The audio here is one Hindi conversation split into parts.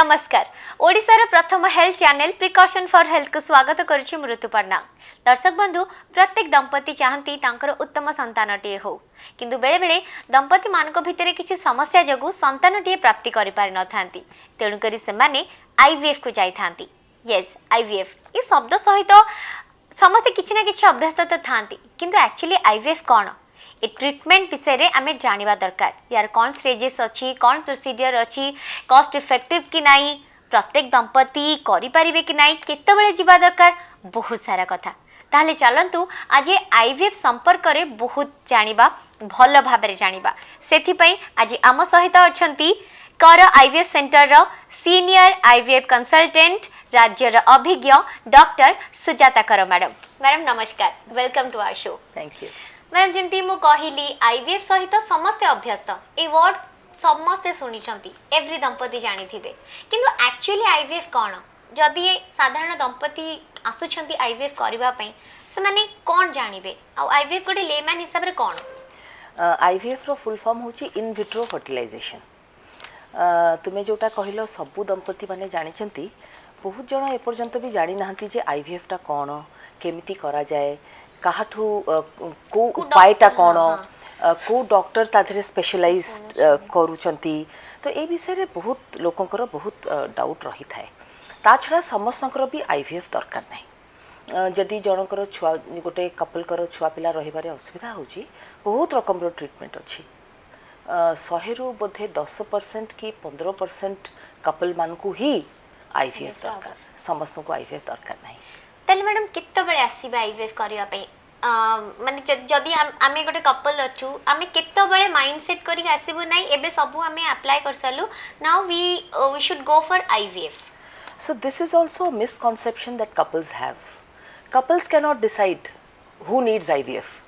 नमस्कार ओडिशार प्रथम health channel precaution for health को स्वागत करुछि मृत्युपर्णा। दर्शक बंधु प्रत्येक दंपति चाहती तांकर उत्तम संतानटीए हो किंतु बेले बेले दंपति मानक भितरे किछि समस्या जगु संतानटीए प्राप्ति करि पारि न थांती तेणु करी सेमाने आईवीएफ को जाई थांती। यस आईवीएफ ई शब्द सहित समस्त किछि ना किछि अभ्यस्त तो थांती किंतु एक्चुअली आईवीएफ कोन ए ट्रीटमेंट विषय रे आमे जानिबा दरकार यार कौन स्टेजेस अच्छी कौन प्रोसीजर अच्छी कॉस्ट इफेक्टिव कि नहीं प्रत्येक दंपति करि पारिबे कि नहीं केतेबेले जिबा दरकार बहुत सारा कथा ताहले चलंतु आज आईवीएफ संपर्क रे बहुत जानिबा भल भाबरे जानिबा सेथि पई आज आम सहित अछंती कर आईवीएफ सेंटर रो सीनियर आईवीएफ कंसल्टेंट राज्यर अभिज्ञ डॉक्टर सुजाता कर मैडम नमस्कार welcome to our show. Thank you madam जमती मु कहली आईवीएफ सहित समस्त अभ्यस्त ए वर्ड समस्ते शुणी एवरी दंपति जानी थिबे किंतु एक्चुअली आईवीएफ कौन जदि साधारण दंपति आसुछंती आईवीएफ करबा पई से माने कोन जानिबे आ आईवीएफ कोटे लेमैन हिसाब रे कोन आईवीएफ रो फुल फॉर्म होची इन विट्रो फर्टिलाइजेशन। तुमे जोटा कहिलो सबु दंपति माने जानिचंती बहुत जण ए पर्यंत भी जानि नाहंती जे आईवीएफ टा कोन केमिति करा जाए काहाठू को उपायटा कौन को डॉक्टर ताधरे स्पेशलाइज्ड करूचंती तो ए विषय रे बहुत लोकंकर बहुत डाउट रही थाए ता छड़ा समस्तंकर भी आईवीएफ दरकार नहीं जदि जनकर छुआ गोटे कपल कर छुआ पिला रहिबारे असुविधा होची बहुत रकम रो ट्रीटमेंट अछि 100 रु बोधे 10% की 15% कपल मानकू ही आईवीएफ दरकार समस्त को आईवीएफ दरकार नहीं। ताले मैडम केते बेले आसीबा आईवीएफ करिया पे माने जदि आमे गोटे कपल अछु आमे केते बेले माइंडसेट करी आसीबो नै एबे सबु आमे अप्लाई कर सलु now we should go for IVF. So this is also a misconception that couples have. Couples cannot decide who needs IVF.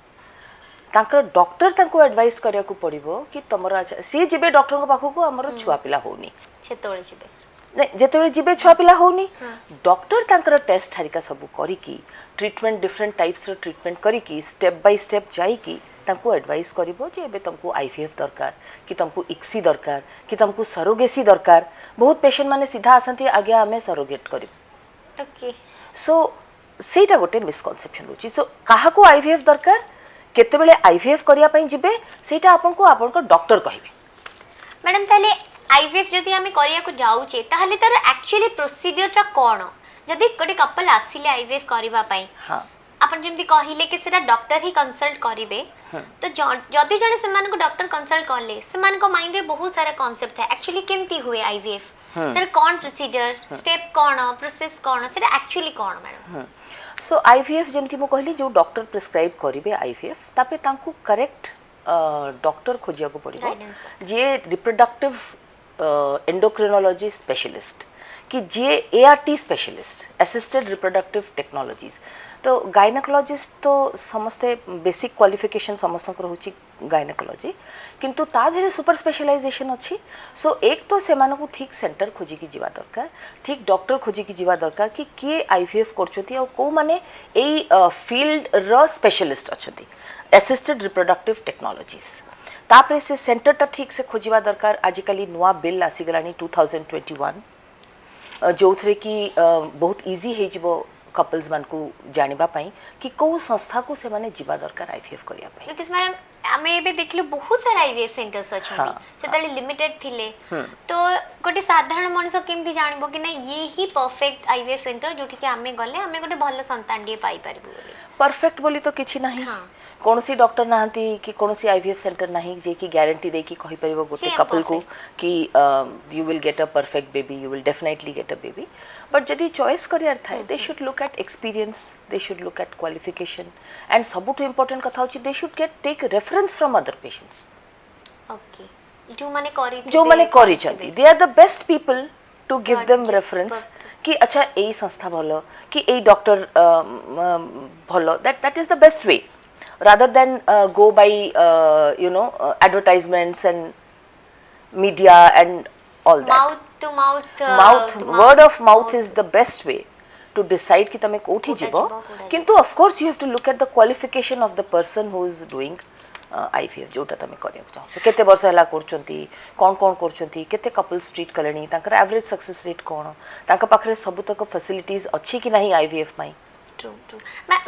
तांकर डॉक्टर तांको एडवाइस करिया को पड़िबो कि तमरा सी जिबे डॉक्टर को पाखो को हमरो छुआ पिला होनी सेतोळे जिबे नहीं जेतोळे जिबे छुआ पिला होनी डॉक्टर तांकर टेस्ट हरिका सब करी की ट्रीटमेंट डिफरेंट टाइप्स रो ट्रीटमेंट करी की स्टेप बाय स्टेप जाई की तांको एडवाइस करिवो जे एबे तुमको आईवीएफ दरकार कि तुमको इक्सी दरकार कि तुमको सरोगेसी दरकार बहुत पेशेंट माने सीधा आसंती आगे हमें सरोगेट करिवो ओके सो सेटा गोटे मिसकनसेप्शन होची सो काहा को आईवीएफ दरकार केते बेले आईवीएफ करिया पई जिबे सेटा आपनको डॉक्टर कहिबे। मैडम ताले आईवीएफ जदि आमे करिया को जाउचे ताहले तार एक्चुअली प्रोसीजर टा कोन जदि गोटे कपल आसीले आईवीएफ करिबा पई हां अपन जेमति कहिले कि सेटा डॉक्टर ही कंसल्ट करिवे तो जदि जने समान को डॉक्टर कंसल्ट करले समान को माइंड रे बहुत सारा कांसेप्ट है एक्चुअली केमती हुए आईवीएफ तार कोन प्रोसीजर स्टेप कोन प्रोसेस कोन सेटा एक्चुअली कोन मैडम। सो आईवीएफ जेमति मो कहली जो डॉक्टर प्रिस्क्राइब करिवे आईवीएफ तापे तांकू करेक्ट डॉक्टर खोजिया को पड़िबो जे रिप्रोडक्टिव एंडोक्रिनोलॉजी स्पेशलिस्ट कि जे ART specialist assisted reproductive technologies तो गायनेकोलॉजिस्ट तो समस्ते बेसिक क्वालिफिकेशन समस्त होची गायनेकोलॉजी किंतु ता धीरे सुपर स्पेशलाइजेशन अच्छी सो एक तो से मानकू ठीक सेंटर खोजी की जीवा दरकार ठीक डॉक्टर खोजी की जीवा दरकार कि किए आईवीएफ करछोती और को माने एई फील्ड रो स्पेशलिस्ट अछती असिस्टेड रिप्रोडक्टिव टेक्नोलॉजीज तापरे से सेंटर ता ठीक से खोजिबा दरकार आजिकली नुआ बिल आसी गलानी 2021 जो थरे कि बहुत इजी हे जिवो कपल्स मान को जानिबा पई कि को संस्था को से माने जिबा दरकार आईवीएफ करिया पई बिकॉज़ मैडम हमें एबे देखलो बहुत सारा आईवीएफ सेंटर्स अछंती सेतले लिमिटेड थिले तो गोटे साधारण मनुष्य केमती जानिबो कि ना ये ही परफेक्ट आईवीएफ सेंटर जोठी कि हमें गले हमें गोटे भल संतान दिए पाई परबो परफेक्ट बोली तो किछि नाही कोनसी डॉक्टर नाहंती कि कोनसी आईवीएफ सेंटर नाही जे की गारंटी दे कि कहि परिबो गोटे कपल को कि you will get a perfect baby you will definitely get a baby but जदि चॉइस करियर थाए they should look at experience they should look at qualification and सबुठु इंपोर्टेंट कथा होची they should get take reference from other patients. Okay जो माने करी चंती they are the best people to give them reference कि अच्छा एई संस्था भलो कि एई डॉक्टर भलो that is the best way rather than go by advertisements and media and all that mouth to mouth word of mouth is the best way to decide कि तमे कोठी जिवो किंतु of course you have to look at the qualification of the person who is doing IVF जोटा तुम करिया चाहो केते वर्ष हला करचंती कोन कोन करचंती केते कपल्स ट्रीट कलेनी तांकर एवरेज सक्सेस रेट कोन तांका पाखरे सब तक फैसिलिटीज अछि कि नहीं आईवीएफ पई ट्रू ट्रू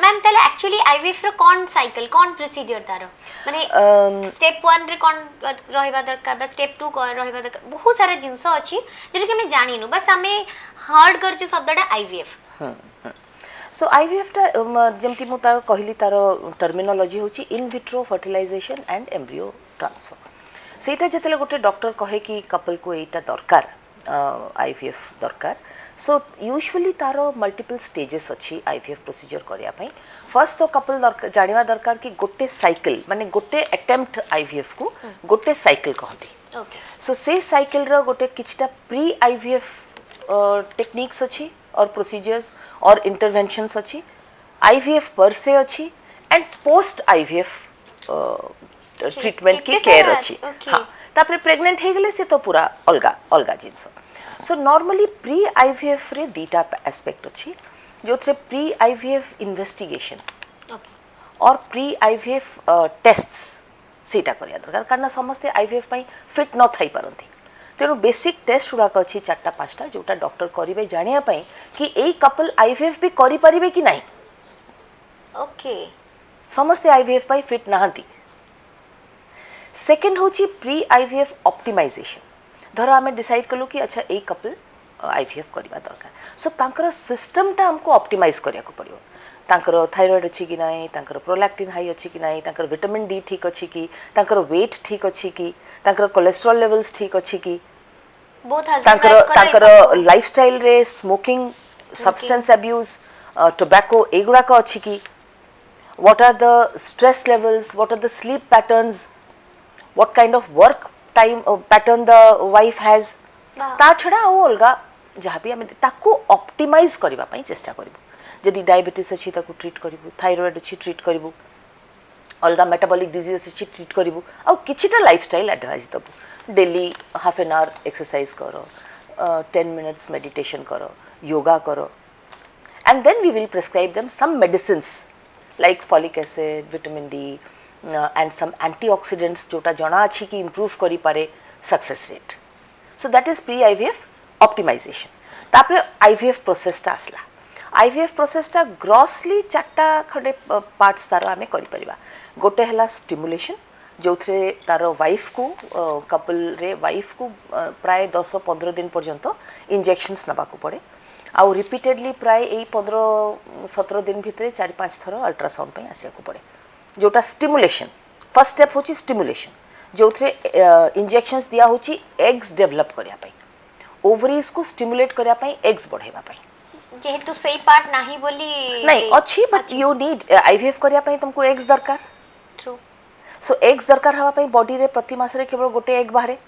मैम तले एक्चुअली आईवीएफ रो कोन साइकिल कोन प्रोसीजर तारो माने स्टेप 1 रे कोन रहइबा दरकार बा स्टेप 2 कोन रहइबा दरकार बहुत सारा जिंस अछि जेके हम जानिनु बस हमें हर्ड करछु शब्दटा आईवीएफ सो आईवीएफ टा जेमती मु तार कहली तार टर्मिनोलॉजी होची in vitro fertilisation and embryo transfer सेटा जतले गोटे डॉक्टर कहे कि कपल को एटा दरकार आईवीएफ दरकार सो यूजुअली तार मल्टीपल स्टेजेस अच्छी आईवीएफ प्रोसीजर करिया पई फर्स्ट तो कपल दरकार जानिबा दरकार कि गोटे साइकिल माने गोटे अटेम्प्ट आईवीएफ को गोटे साइकिल कहती ओके सो से साइकिल रो गोटे किछटा प्री आईवीएफ टेक्निक्स अच्छी और प्रोसीजर्स और इंटरवेंशंस अच्छी आईवीएफ पर से अच्छी एंड पोस्ट आईवीएफ ट्रीटमेंट की केयर अच्छी हाँ तापरे प्रेग्नेंट हे गले से तो पूरा अलगा अलगा जिंस सो नॉर्मली प्री आईवीएफ रे दीटा एस्पेक्ट अच्छी जो थे प्री आईवीएफ इन्वेस्टिगेशन और प्री आईवीएफ टेस्ट्स सेटा करिया दरकार कारण समस्ते आईवीएफ पई फिट न थाई परंती तेणु बेसिक टेस्ट गुड़ाक अच्छी 4-5टा जोटा डॉक्टर करेंगे जानिया पई कि एई कपल आईवीएफ भी करि परिबे कि नहीं ओके समस्ते आईवीएफ पई फिट नहांती सेकंड होची प्री आईवीएफ ऑप्टिमाइजेशन धर आमे डिसाइड कलु कि अच्छा एई कपल आईवीएफ करबा दरकार सो तांकर सिस्टम टा हमको ऑप्टिमाइज करिया को पड़ियो तांकर थायराइड अच्छी कि नहीं तांकर प्रोलैक्टिन हाई अच्छी कि नहीं तांकर विटामिन डी ठीक अच्छी कि तांकर वेट ठीक अच्छी कि तांकर कोलेस्ट्रॉल लेवल्स ठीक अच्छी कि तांकर लाइफस्टाइल रे स्मोकिंग सब्सटेंस अब्यूज टोबैको एगुड़ा का अच्छी कि what are the stress levels what are the sleep patterns what kind of work time pattern the wife has ता छड़ा ओ अलगा जहाँ भी हमें ताकू ऑप्टिमाइज करबा पई चेष्टा करबो जदि डायबिटीज अच्छी ताकू ट्रीट करबो थायराइड अच्छी ट्रीट करबो अलगा मेटाबॉलिक डिजीज अच्छी ट्रीट करबो आ किछिटा लाइफस्टाइल एडवाइस दबो daily half an hour exercise करो 10 मिनट्स मेडिटेशन करो योगा करो and then we will prescribe them some medicines like folic acid vitamin D and some antioxidants जोटा जना अच्छी कि इम्प्रूव करि पारे success rate so that is pre IVF optimisation तापरे आईवीएफ प्रोसेस टा आसला आईवीएफ प्रोसेस टा ग्रॉसली 4टा खंडे पार्ट्स तार आमे करि परिबा गोटे हला स्टिमुलेशन जो थे तार वाइफ को कपल रे वाइफ को प्राय 10-15 दिन पर्यंत इंजेक्शंस नबा को पड़े आउ रिपीटेडली प्राय यही 15-17 दिन भितर 4-5 थर अल्ट्रासाउंड पे आसिया को पड़े जोटा स्टिमुलेशन फर्स्ट स्टेप होची स्टिमुलेशन जो थे इंजेक्शंस दिया होची एग्स डेवलप करिया पई ओवरीज को स्टिमुलेट करिया पई एग्स बढ़ेबा पई जेहेतु सही पार्ट नाही बोली नहीं अच्छी बट यू नीड आईवीएफ करिया पई तुमको एग्स दरकार ट्रू सो एग्स दरकार हवा पई बॉडी रे प्रति मास रे केवल गोटे एग बाहरे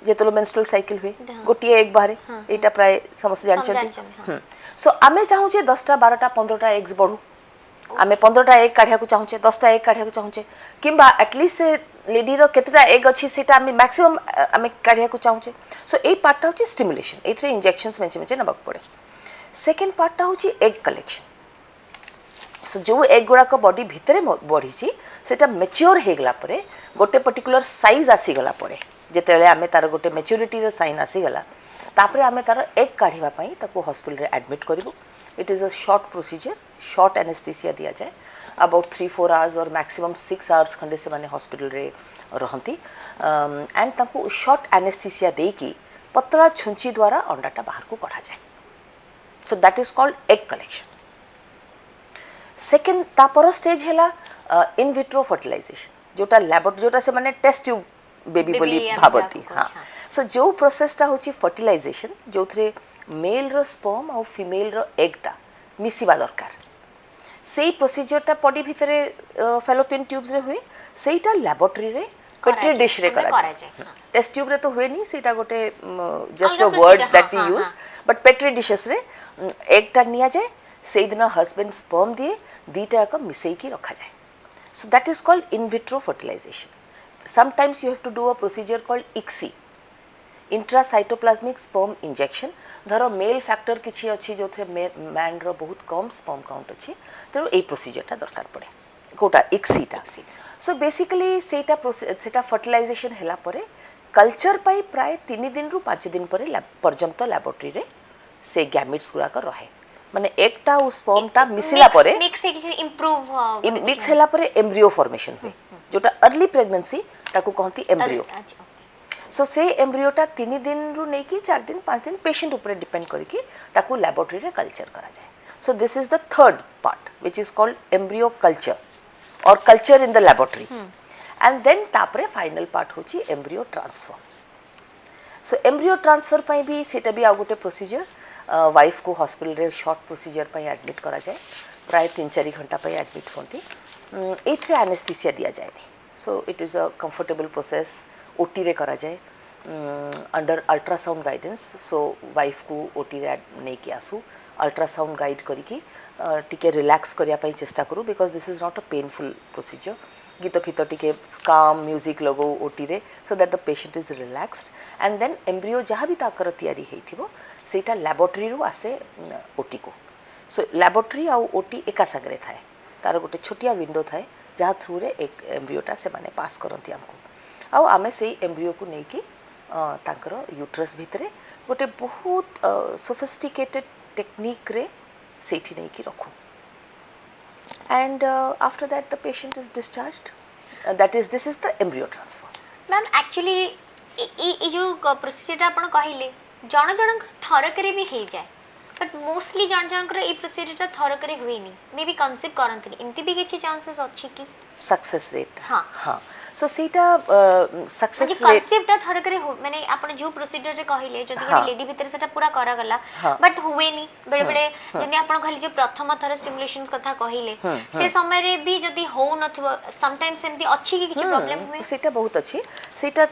जेतलो मेंस्ट्रुअल साइकिल हुए गोटे एग बाहरे एटा प्राय समस्त जानचंती सो आमे चाहू जे 10टा 12टा 15टा एग्स बढ़ू आमे 15टा एग काढिया को चाहू छे 10टा एग काढिया को चाहू छे किंबा एटलीस्ट से लेडी रो केतटा एग अछि सेटा आमे मैक्सिमम आमे काढिया को चाहू छे सो ए पार्ट टा होची स्टिमुलेशन एथरे इंजेक्शंस मेंचे मेंचे नबक पड़े सेकेंड पार्ट टा होची एग कलेक्शन सो जो एग गुड़ा को बॉडी भितरे बढ़ी सेटा मैच्योर हो गला परे गोटे पर्टिकुलर साइज आसी गला परे जेतेले आमे तार गोटे मैच्योरिटी रो साइन आसी गला तापरे आमे तार एग काढिबा पई ताको हॉस्पिटल रे एडमिट करिवो it is a short procedure short anaesthesia दिया जाए अबाउट 3-4 आवर्स और मैक्सिमम 6 आवर्स खंडे से माने हॉस्पिटल रे रहंती एंड ताको शॉर्ट एनेस्थीसिया देकी पतला छुंची द्वारा अंडाटा बाहर को कढा जाए so that is called egg collection second तापर स्टेज है इन विट्रो फर्टिलाइजेशन जोटा लैबोरेटरी जोटा से माने टेस्ट ट्यूब बेबी बोली भाबती हाँ सो जो प्रोसेसटा होची फर्टिलाइजेशन जो थे मेल रो स्पर्म और फीमेल रो एगटा मिसिबा दरकार सेई प्रोसीजरटा बॉडी भितरे फैलोपियन ट्यूब्स रे हुए सेईटा लैबोरेटरी रे पेट्री डिश रे करा जाए टेस्ट ट्यूब रे तो हुए नहीं सेटा गोटे just a word that we use but petri dishes रे एगटा निया जाए से दिन हस्बैंड स्पर्म दिए दीटा का मिसई की रखा जाए so that is called in vitro fertilisation sometimes you have to do a procedure called ICSI intracytoplasmic sperm injection धर मेल फैक्टर किसी अच्छी जो थे मैन रो बहुत कम स्पर्म काउंट अच्छी तेणु यही प्रोसीजरटा दरकार पड़े कोटा इक्सीटा सो बेसिकली सेटा फर्टिलाइजेशन हैला परे कल्चर पाई प्राय 3 दिन रु 5 दिन परे पर्यंत लैबोरेटरी रे से गैमेट्स गुड़ा कर रहे माने एकटा उ स्पर्मटा मिसिला परे मिक्स इंप्रूव मिक्स हैला परे एम्ब्रियो फॉर्मेशन हुए जोटा अर्ली प्रेगनेंसी ताकू कहती एम्ब्रियो सो से एम्ब्रियोटा 3 दिन रु नहीं कि 4 दिन 5 दिन पेशेंट ऊपर डिपेंड करके ताकू लैबोरेटरी रे कल्चर करा जाए so this is the third part which is called embryo culture और culture in the laboratory and then तापरे फाइनल पार्ट होची embryo transfer so embryo transfer पाई भी सेटा भी आ गोटे प्रोसीजर वाइफ को हॉस्पिटल रे शॉर्ट प्रोसीजर पाई एडमिट करा जाए प्राय 3-4 घंटा पाई एडमिट होती एथरे एनेस्थीसिया दिया जाए so it is a comfortable process OT रे करा जाए under ultrasound guidance so wife को ओटी रे नहीं कि आसू अल्ट्रासाउंड गाइड करिकी टिके रिलैक्स करिया पई चेष्टा करू because this is not a painful procedure गीत फित टिके काम म्यूजिक लगो ओटी रे so that the patient is relaxed and then embryo जहाँ भी ताकर तैयारी हेइथिबो सेटा लैबोरेटरी रु आसे ओटी को सो लैबोरेटरी आ ओटी एका संगरे थाए तार गोटे छोटिया विंडो थाए जहाँ थ्रू रे एक एम्ब्रियोटा से माने पास करती आमको आउ आमे से एम्ब्रियो को नहीं कि तांकर यूट्रस भितरे गोटे बहुत सोफिस्टिकेटेड टेक्निक रे सेठी नहीं कि रखू and after that the patient is discharged that is this is the embryo transfer ma'am actually ए जो प्रोसीजर आपण कहिले जण जण थरकरे भी हे जाए बट मोस्टली जण जणकर ए प्रोसीजर थरकरे हुए नहीं मे बी कंसीव करंतनी एमती भी किछि चांसेस अछि कि सक्सेस रेट हाँ हाँ सो सेटा सक्सेस रेट कॉन्सेप्ट थरकरे हो माने आपण जो प्रोसीजर रे कहिले जदि हाँ. लेडी भीतर सेटा पूरा करा गला हाँ. बट हुए नहीं बेले बेले जदि आपण कहले जो प्रथम थर स्टिमुलेशन कथा कहिले से समय रे भी जदि हो नथबो सम टाइम्स एमती अछि कि किछि प्रॉब्लम हुए सेटा बहुत अच्छी सेटा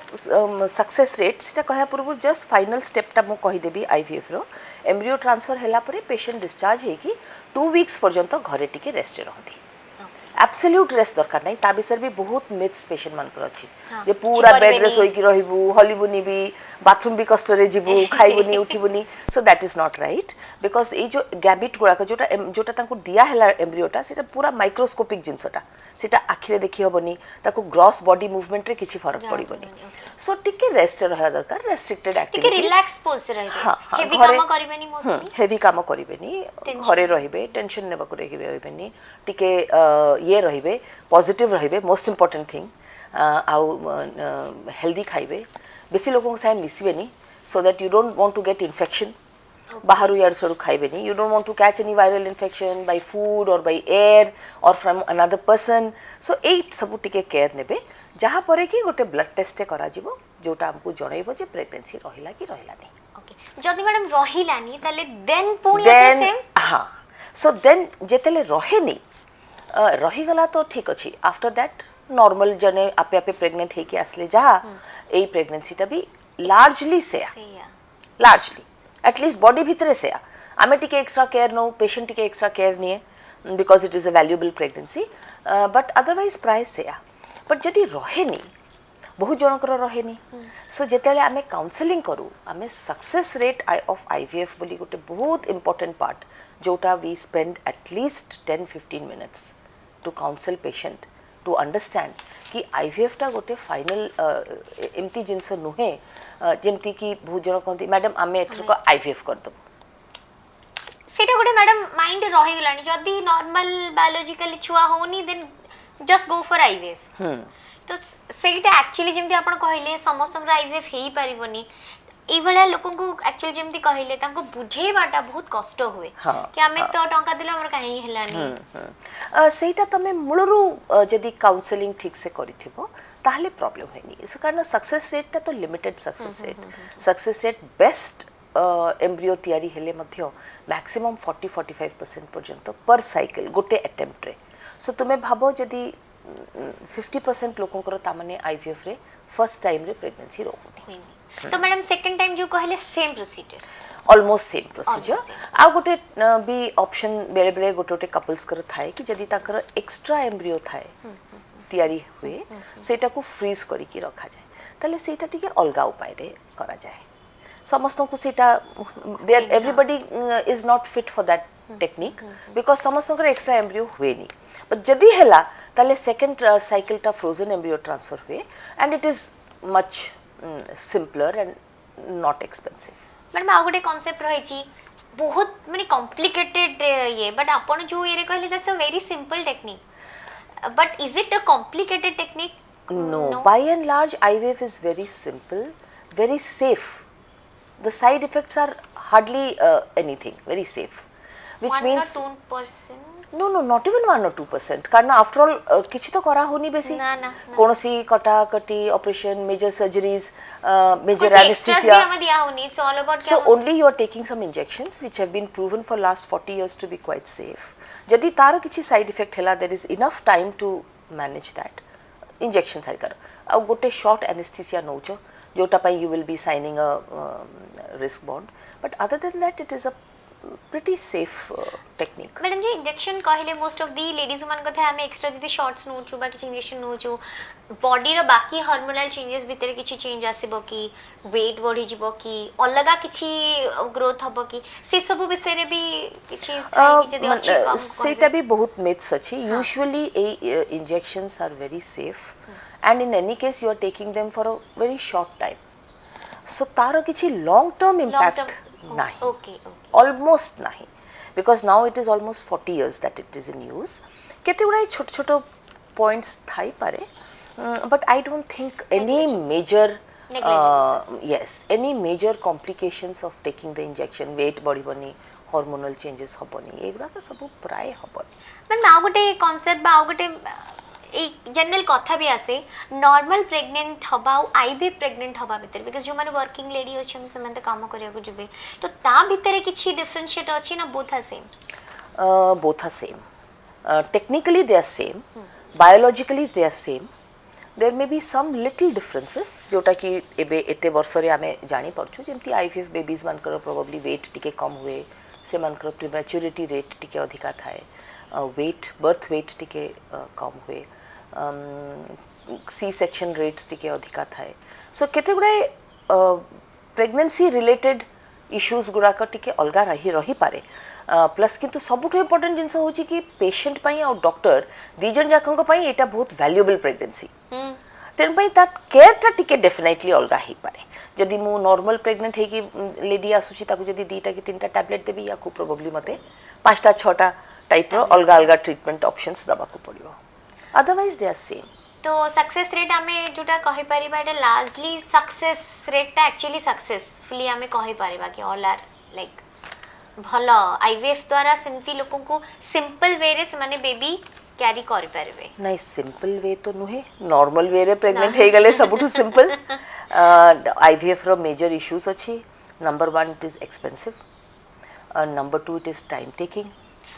सक्सेस रेट सेटा कहया पूर्व जस्ट फाइनल स्टेपटा मु कहि देबी आईवीएफ रो एम्ब्रियो ट्रांसफर हैला परे पेशेंट डिस्चार्ज हे कि 2 वीक्स पर्यंत घरे टिके रेस्ट रहती एब्सोल्यूट रेस्ट दरकार नहीं ता विषय भी बहुत मिथ्स पेशेंट मान अछि जे पूरा बेड रे सोई कि रहिबू हलिबुनी भी बाथरूम भी कष्ट रे जिबू खाइबुनी उठिबुनी so that is not right because ए जो गैबिट गुड़ा जोटा जोटा तांको दिया हैला एम्ब्रियोटा सेटा पूरा माइक्रोस्कोपिक जिंसटा सेटा आखिरे देखि हबनी ताको ग्रॉस बॉडी मूवमेंट रे किछि फरक पड़िबनी सो टिके रेस्ट रहया दरकार रेस्ट्रिक्टेड टिके एक्टिविटीज रिलैक्स पोज रहिबे हाँ, हेवी घरे- काम करबेनी मोस्टली हेवी काम करिबेनी घरे रहिबे टेंशन नेबा को रहिबेनी टिके ये रहिबे पॉजिटिव रहिबे मोस्ट इंपोर्टेंट थिंग आउ हेल्दी खाइबे बेसी लोगों साथ मिसबेनी so that you don't want to get infection बाहर यार सर खाइबेनी you don't want to catch any viral infection by food और बाय एयर और फ्रॉम अनदर पर्सन सो ए सब टिके केयर नेबे जहाँ परे कि गोटे ब्लड टेस्ट करा जिवो जोटा हमको जणाइबो जे प्रेगनेंसी रहिला कि रहिला नहीं ओके जदि मैडम रहिलानी ताले देन पुणी सेम देन हाँ सो देन जेतेले रहेनी रहीगला तो ठीक अच्छी आफ्टर दैट नॉर्मल जने आपे आपे प्रेग्नेंट है कि आसले जहाँ यही प्रेगनेंसीटा भी लार्जली सेया लार्जली एटलिस्ट बॉडी भितरे सेया आमे टिके एक्स्ट्रा केयर नो पेशेंट टिके एक्स्ट्रा केयर निए because it is a valuable pregnancy but otherwise प्राय सेया बट जदि रहेनी बहुत जनकर रहेनी सो जेतेले आमे काउंसलिंग करू आमे सक्सेस रेट ऑफ आईवीएफ बोली गोटे बहुत इंपोर्टेंट पार्ट जोटा we spend at least 10-15 minutes to counsel patient to understand कि आईवीएफ टा गोटे फाइनल एमती जिनस नुहे जेमती कि बहुत जन कहती मैडम आमे एथरक आईवीएफ कर दबो सेटा गोटे मैडम माइंड रही गलानी जदि नॉर्मल बायोलॉजिकली छुआ होनी then just go for IVF तो सेटा एक्चुअली जेमती आपण कहले समस्त आईवीएफ हेई परिबनी ए भले लोक को एक्चुअली जेमती कहले तांको बुझेबाटा बहुत कष्ट हुए हाँ, कि हमें तो टंका दिला हमर काहे हेलानी सेटा तमे मूलरू जदि काउंसलिंग ठीक से करिथिबो ताहले प्रॉब्लम होइनी इस कारण सक्सेस रेट ता तो limited success rate best embryo तैयारी हेले मध्य मैक्सिमम 40-45% पर्यंत पर साइकिल गोटे अटेम्प्ट रे सो तुमे भाबो जदि 50% लोकंकर तामने आईवीएफ रे फर्स्ट टाइम रे प्रेगनेंसी रोकुनी तो मैडम सेकंड टाइम जो कहले same procedure almost same procedure आ गोटे भी ऑप्शन बेले बेले गोटे गोटे कपल्स कर थाए कि जदि ताकर एक्स्ट्रा एम्ब्रियो थाए तैयारी हुए सेटा को फ्रीज करी की रखा जाए ताले सेटा टिके अलगा उपाय रे करा जाए समस्त को सेटा there everybody is not fit for that technique because समस्त एक्स्ट्रा एम्ब्रियो हुए नहीं बट जदि हैला ताले सेकंड साइकिल टा फ्रोजन एम्ब्रियो ट्रांसफर हुए and it is much simpler and not expensive madam आ गोटे कॉन्सेप्ट रही बहुत माने कॉम्प्लिकेटेड ये बट आपण जो ये कहले that's a very simple technique but is it a complicated technique No, by and large, IVF is very simple, very safe. The side effects are hardly anything, very safe. Which 1 means or 2%? no, not even 1 or 2%. कारण after all, किसी तो करा होनी बेसी. ना. कौनसी कटा कटी operation, major surgeries, major कुछ extras anesthesia. भी हमें दिया होनी. It's all about So क्या only you are taking some injections which have been proven for last 40 years to be quite safe. जदि तार किसी side effect हैला, there is enough time to manage that. Injection सारी कर आ गोटे शॉर्ट एनेस्थीसिया नौच जोटा पाई you will be signing a risk bond but other than that it is a pretty safe technique madam जो इंजेक्शन कहले मोस्ट ऑफ दी लेडीज मन कथा हमें एक्स्ट्रा जदी शॉट्स नोचू बा किछि इंजेक्शन नोचू बॉडी रो बाकी हार्मोनल चेंजेस भीतर किछि चेंज आसीबो कि वेट बढ़ी जिवो कि अलगा किछि ग्रोथ हबो कि से सब विषय रे भी किछि जदी अछि कम सेटा भी बहुत मिथ्स अछि usually a injections are very safe and in any case you are taking them for a very short time so तारो किछि लॉन्ग टर्म इंपैक्ट नहीं okay almost nahi because now it is almost 40 years that it is in use kete guda छोट छोट points thai pare but I don't think any major yes any major complications of taking the injection weight body bani hormonal changes hoboni eguda ka sabu pray hoboni madam आ गोटे कॉन्सेप्ट बा आ गोटे जनरल कथा भी आसे नॉर्मल प्रेग्नेंट हबा आईवीएफ प्रेग्नेंट हबा भीतर बिकॉज़ जो माने वर्किंग लेडी अछन से माने काम करिया को जबे तो ता भीतर किछि डिफरेंशिएट अछि ना both are same both are same technically they are same biologically they are same there may be some little differences जोटा कि एबे एते वर्ष रे आमे जानि परछु जेमति आईवीएफ बेबीज मानकर प्रोबेबली वेट टिके कम हुए से मानकर प्रीमैच्योरिटी रेट टिके अधिका थाए वेट बर्थ वेट टिके कम हुए सी सेक्शन रेट्स टिके अधिका थाए सो केते गुडा प्रेगनेंसी रिलेटेड इश्यूज गुड़ाक टिके अलगा रही पारे प्लस किंतु सबुठ इम्पोर्टेंट जिनस होची कि पेशेंट पई और डॉक्टर दीजन जाकंग पई एटा बहुत वैल्यूएबल प्रेगनेंसी तेन पई ता केयर ता टिके डेफिनेटली अलगा ही पारे जदि मु नॉर्मल प्रेग्नेंट है कि लेडी आसुची ताकू जदि 2टा कि 3टा टैबलेट देबी या को प्रोबेबली मते 5टा 6टा टाइप रो अलगा अलगा ट्रीटमेंट ऑप्शंस दबा को पड़ियो अदरवाइज दे आर सेम तो सक्सेस रेट हमें जोटा कहि परिबा एटा लार्जली सक्सेस रेट ता एक्चुअली सक्सेसफुली हमें कहि परिबा कि ऑल आर लाइक भलो आईवीएफ द्वारा सिमती लोगों को सिंपल वे रे से माने बेबी कैरी करि परबे नहीं सिंपल वे तो नुहे नॉर्मल वे रे प्रेग्नेंट हे गले सबुठु सिंपल आईवीएफ रो मेजर इश्यूज अछि number 1 it is expensive number 2 it is time taking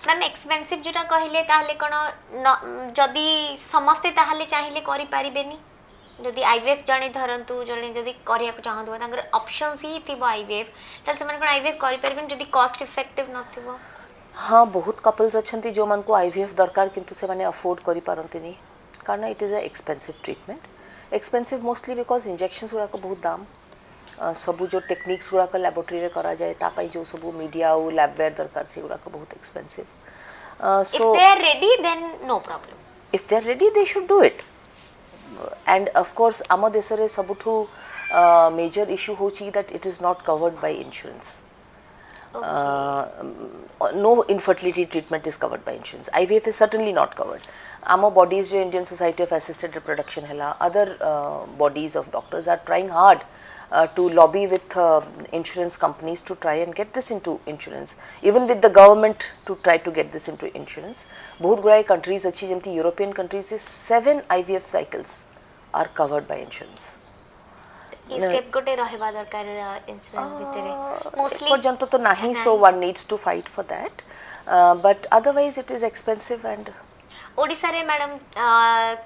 ma'am expensive जोटा कहले ताहले कोन जदी समस्ते ताहले चाहिले करि पारिबेनी जदि आईवीएफ जणे धरंतु जणे जदि करिया को चाहंदो तांगर ऑप्शंस ही थिबो आईवीएफ तल से मन कोन आईवीएफ करि पारिबेन जदि कॉस्ट इफेक्टिव नथिबो हाँ बहुत कपल्स अच्छी जो मन को आईवीएफ दरकार किंतु से माने अफोर्ड करि पारंती नहीं कारण it is a expensive treatment expensive mostly because injections गुड़ा को बहुत दाम सबू जो टेक्निक्स गुड़ा को लैबोरेटरी रे करा जाए तापाई जो सबू मीडिया और लैबवेयर दरकार से गुड़ा को बहुत expensive so if they are ready then no problem if they are ready they should do it and of course आम देश रे सबुठु मेजर इश्यू होची that it is not covered by insurance no infertility treatment is covered by insurance. IVF is certainly not covered. Our bodies, the Indian Society of Assisted Reproduction, hella other bodies of doctors are trying hard to lobby with insurance companies to try and get this into insurance. Even with the government to try to get this into insurance. बहुत गुड़ाए countries अच्छी जमती European countries से 7 IVF cycles are covered by insurance. Step गोटे रहबा दरकार इंश्योरेंस भितरे मोस्टली पर्यंत तो नहीं so one needs to fight for that but otherwise it is expensive and Odisha रे मैडम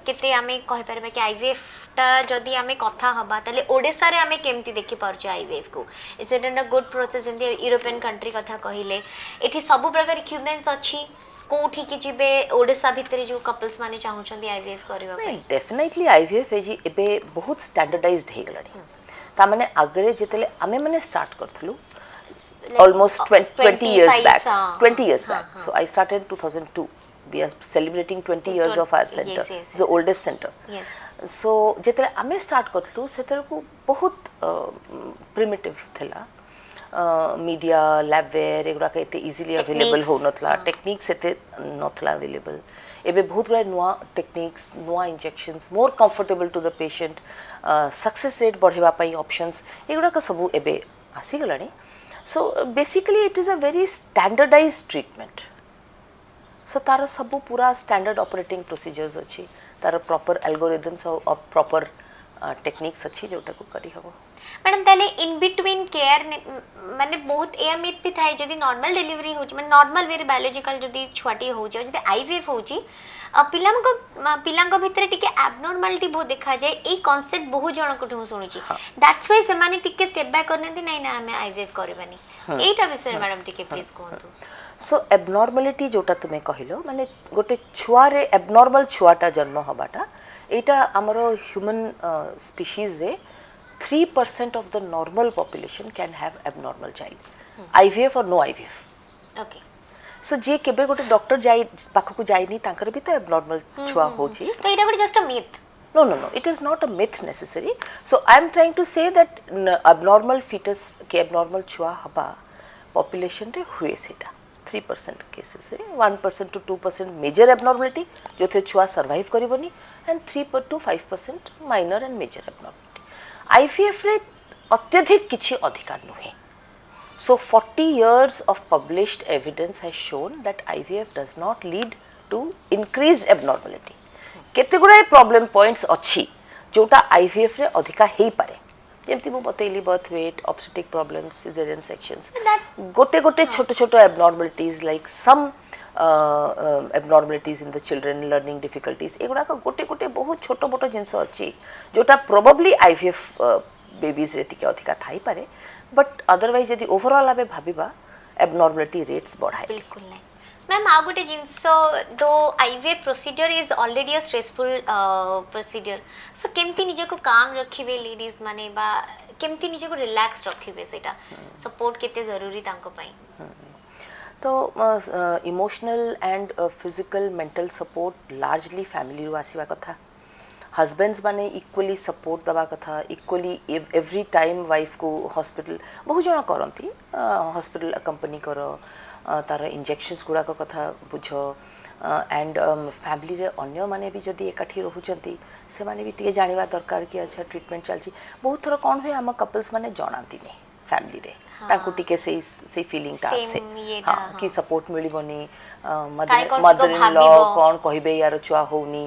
केते आमे कहि परबे कि आईवीएफ ता जदी आमे कथा हबा तले ओडिसा रे आमे केमती देखि परछ आईवीएफ को is it a good process in the European country कथा कहिले एठी सब प्रकार इक्विपमेंट्स अछि कोठी कि जिबे ओडिसा भितरे जो कपल्स माने चाहू छथि आईवीएफ करबा पे डेफिनेटली आईवीएफ एजी एबे बहुत स्टैंडर्डाइज्ड हे गलानी ता माने अगरे जेतले आमे माने स्टार्ट करथलु almost 20 years 25, back. हाँ, 20 years हाँ, back. हाँ. So I started in 2002. We are celebrating 20 years of our center. Yes, yes. It's the oldest center. Yes. So ଯେତେବେଳେ ଆମେ ଷ୍ଟାର୍ଟ କରିଥିଲୁ ସେତେବେଳକୁ ବହୁତ ପ୍ରିମିଟିଭ୍ ଥିଲା ମିଡ଼ିଆ ଲ୍ୟାବୱେର୍ ଏଗୁଡ଼ାକ ଏତେ ଇଜିଲି ଆଭେଲେବଲ୍ ହେଉନଥିଲା ଟେକ୍ନିକ୍ସ ଏତେ ନଥିଲା ଆଭେଲେବଲ୍ ଏବେ ବହୁତ ଗୁଡ଼ାଏ ନୂଆ ଟେକ୍ନିକ୍ସ ନୂଆ injections more comfortable to the patient success rate ବଢ଼ାଇବା ପାଇଁ ଅପସନ୍ସ ଏଗୁଡ଼ାକ ସବୁ ଏବେ ଆସିଗଲାଣି so basically it is a very standardise treatment so तार सब पूरा स्टैंडर्ड ऑपरेटिंग प्रोसीजर्स अच्छी तार प्रॉपर एल्गोरिथम्स और प्रॉपर टेक्निक्स अच्छी जोटा को करी हबो मैडम ताले इन बिटवीन केयर माने बहुत ए मिथ भी थाए जदी नॉर्मल डिलीवरी होची माने नॉर्मल वेरी बायोलॉजिकल जदी छुआटी होची जदी आईवीएफ होची पिलांको भितर टिके एबनॉर्मलिटी बहुत देखा जाए ए कांसेप्ट बहुत जण को ठु सुनिची दैट्स व्हाई से माने टिके स्टेप बैक करनती नै ना हमें आईवीएफ करबानी एटा विषय मैडम टिके प्लीज कोंतु सो एबनॉर्मलिटी जोटा तुमे कहिलो माने गोटे छुआ रे एबनॉर्मल छुआटा जन्म हबाटा एटा हमरो ह्यूमन स्पीशीज रे 3% of the normal population can have abnormal child. IVF or no IVF. Okay So जे केबे गोटे डॉक्टर जाई पाखकु जाईनी तांकर भी तो एबनॉर्मल छुआ होची तो एटा गोटे just a myth No, no, no. It is not a myth necessary. So I am trying to say that abnormal fetus के abnormal छुआ हबा population रे हुए सेटा 3% cases रे 1% to 2% major abnormality जो थे छुआ survive करिवनी and 3 to 5% minor and major abnormality. IVF रे अत्यधिक किछि अधिकार नुहे. So 40 years of published evidence has shown that IVF does not lead to increased abnormality. केते गुड़ाए प्रॉब्लम पॉइंट्स अच्छी जोटा आईवीएफ रे अधिका हेई पारे जेमति मु बतैली birth weight obstetric problems caesarean sections गोटे गोटे छोटे छोटे abnormalities like some abnormalities in the children learning difficulties एगुड़ा गोटे गोटे बहुत छोट मोट जिनस अच्छी जोटा प्रोबेबली आईवीएफ बेबीज रे टिके अधिका थाई पारे बट अदरवाइज यदि ओवरऑल आबे भाबिबा एबनॉर्मलिटी रेट्स बढ़ाए बिल्कुल नहीं मैम आ गोटे जिनस दो IVF procedure is already a stressful procedure so केमती निज को काम रखिबे लेडीज माने बा केमती निज को रिलैक्स रखिबे सेटा सपोर्ट केते जरूरी तांको पई तो emotional and physical mental support largely family रू आसीबा कथा हस्बैंड्स माने इक्वली सपोर्ट दबा कथा इक्वली एवरी टाइम वाइफ को हॉस्पिटल बहुत जण करंती हॉस्पिटल कंपनी करो तार इंजेक्शंस गुड़ाक कथा बुझ एंड फैमिली रे अन्य माने भी जदि एकाठी रहउचंती से माने भी टिके जानिबा दरकार कि अच्छा ट्रीटमेंट चलची बहुत थोड़ा कौन हुए हम कपल्स माने जणांती नहीं फैमिली रे तांको टिके से फीलिंग ता से हां कि सपोर्ट मिलिबनी मदर इन लॉ कौन कहिबे यार छुआ होनी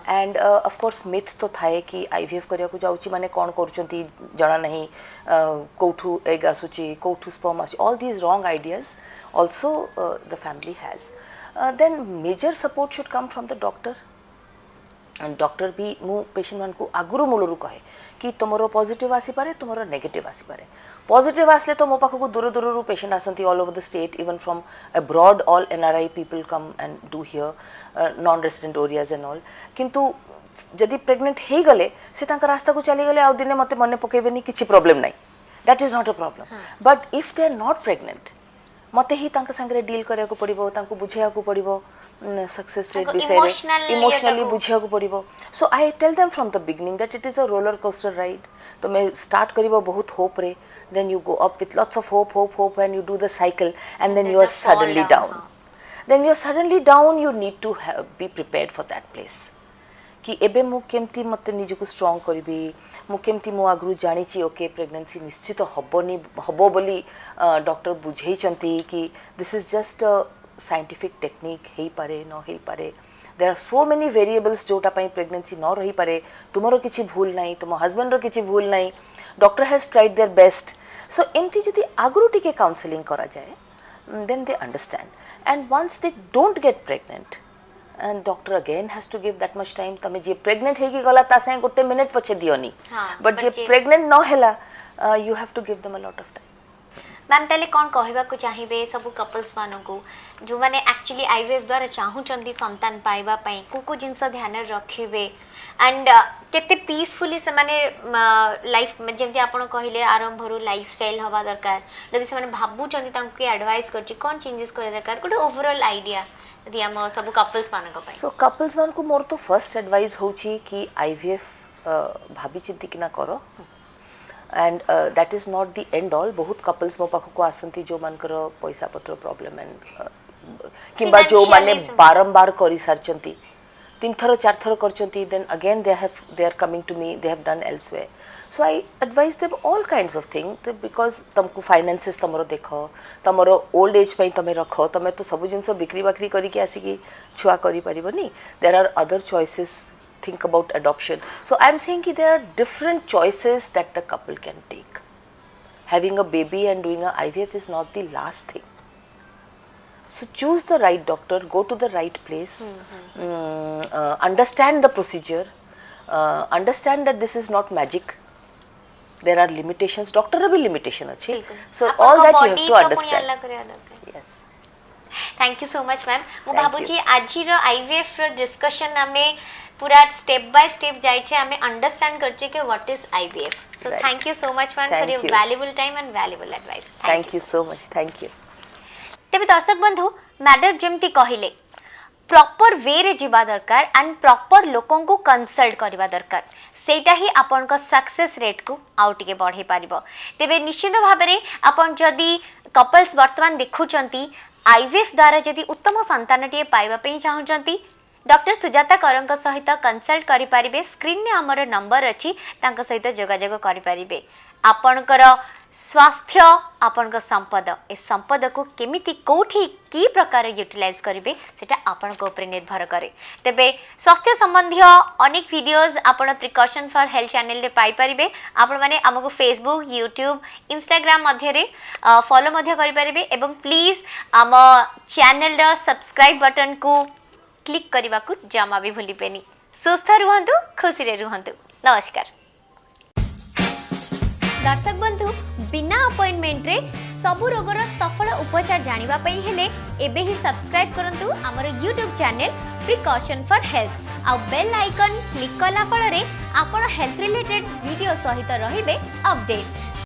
एंड ऑफ कोर्स मिथ तो थाए कि आईवीएफ करिया को जाउची माने कौन करूचंती जणा नहीं कोठू एग आसुची कोठू स्पर्म आसुची all these wrong ideas also the family has then major support should come from the doctor and doctor भी मु पेशेंट मान को आगुरु मूलरू कहे कि तुमरो पॉजिटिव आसी पारे तुमरो नेगेटिव आसी पारे पॉजिटिव आसले तो मो पाखकु दूर दूर पेशेंट आसंती all over the state even from abroad all NRI people come and do here non resident areas and all किंतु जदि प्रेग्नेंट हे गले से तांका रास्ता को चली गले आ दिने मते मने पकेबेनी किछि प्रॉब्लम नाही that is not a problem but if they are not pregnant मते ही तांका संगे डील करिया को पड़िबो तांको बुझिया को पड़िबो सक्सेस रेट विषय रे इमोशनली बुझिया को पड़िबो so I tell them from the beginning that it is a roller coaster ride तो मैं स्टार्ट करिबो बहुत होप रे then you go up with lots of hope and you do the cycle and then you are suddenly down then you are suddenly down you need to be prepared for that place कि एबे मु केमती मते निजको स्ट्रांग करबी मु केमती मु आगरु जानिची ओके प्रेगनेंसी निश्चित हबनी हबो बोली डॉक्टर बुझेइचंती कि this is just a scientific technique हेई पारे न हेई पारे there are so many variables जोटा पई प्रेगनेंसी न रही पारे तुमरो किछि भूल नाही तुम हस्बैंड रो किछि भूल नाही doctor has tried their best so एमती जदी आगरु टिके काउंसलिंग करा जाए then they understand and once they don't get pregnant and doctor again has to give that much time तमे जे प्रेग्नेंट हे की गला ता से गोटे मिनिट पछे दियोनी बट जे प्रेग्नेंट न हैला you have to give them a lot of time ma'am ताले कौन कहबा को चाहिए सब कपल्स मानू जो मैंने एक्चुअली आईवीएफ द्वारा चाहूचंदी संतान पाइबा पई को जिनस ध्यान रखिबे एंड केते पीसफुली से माने लाइफ जेमती आपण कहले आरंभ रु लाइफस्टाइल हवा दरकार जदि से माने भाबुचंदी तांको के एडवाइस करची कोन चेंजेस करे दरकार कोटे ओवरऑल आईडिया यदि हम सब कपल्स मानक पई सो कपल्स मान को मोर तो फर्स्ट एडवाइस होची कि आईवीएफ भाभी चिंती किना करो and that is not the end all बहुत कपल्स मो पाखो को आसंती जो मानकर पैसा पत्र प्रॉब्लम एंड किंबा जो माने बारंबार करी सारचंती 3 थर 4 थर करचंती then again they are coming to me they have done elsewhere so I advise them all kinds of thing because तुमको फाइनेंसेस तमरो देखो तमरो ओल्ड एज पई तमे रखो तमे तो सब जिंस बिक्री बाक्री करी के आसी की छुआ करी परिबनी there are other choices think about adoption. So I'm saying that there are different choices that the couple can take. Having a baby and doing a IVF is not the last thing. So choose the right doctor, go to the right place, understand the procedure, understand that this is not magic. There are limitations. Doctor रा भी limitation अच्छी. So all that you have to understand. Yes. Thank you so much, ma'am. मु भाबुची आजी रो IVF रो discussion हमें पूरा स्टेप बाय स्टेप जाइछे हमें अंडरस्टैंड करछे के what is IVF so thank you so much ma'am for your valuable time and valuable advice thank you so much thank you तेबे दर्शक बंधु मैडम जेमती कहिले प्रॉपर वे रे जीवा दरकार एंड प्रॉपर लोकन को कंसल्ट करबा दरकार सेटा ही आपन को सक्सेस रेट को आउट के बढ़े पारिबो तेबे निश्चित भाबे रे आपन जदी कपल्स वर्तमान देखुचंती आईवीएफ द्वारा जदी उत्तम संतानटिए पाइबा पई चाहुचंती डॉक्टर सुजाता करंक सहित कंसल्ट करि परिबे स्क्रीन ने हमर नंबर अछि तांक सहित जोगाजोग करि परिबे आपनकर स्वास्थ्य आपनक संपद ए संपद को केमिति कोठी की प्रकार यूटिलाइज करिवे सेटा आपनक ऊपर निर्भर करे तेबे स्वास्थ्य संबंधी अनेक वीडियोस आपण प्रिकॉशन फॉर हेल्थ चैनल रे पाई परिबे आपण माने हमको फेसबुक यूट्यूब इंस्टाग्राम मध्य रे फॉलो मध्य करि परिबे एवं प्लीज हम चैनल रो सब्सक्राइब बटन को क्लिक करने को जमा भी भूली पेनी सुस्थ रुहंतु खुशी रे रुहंतु नमस्कार दर्शक बंधु बिना अपॉइंटमेंट रे सबु रोगर सफल उपचार जानिबा पई हेले एबे ही सब्सक्राइब करंतु हमर YouTube channel precaution for health आ बेल आइकन क्लिक कला फल रे आपण हेल्थ रिलेटेड वीडियो सहित रहिबे अपडेट।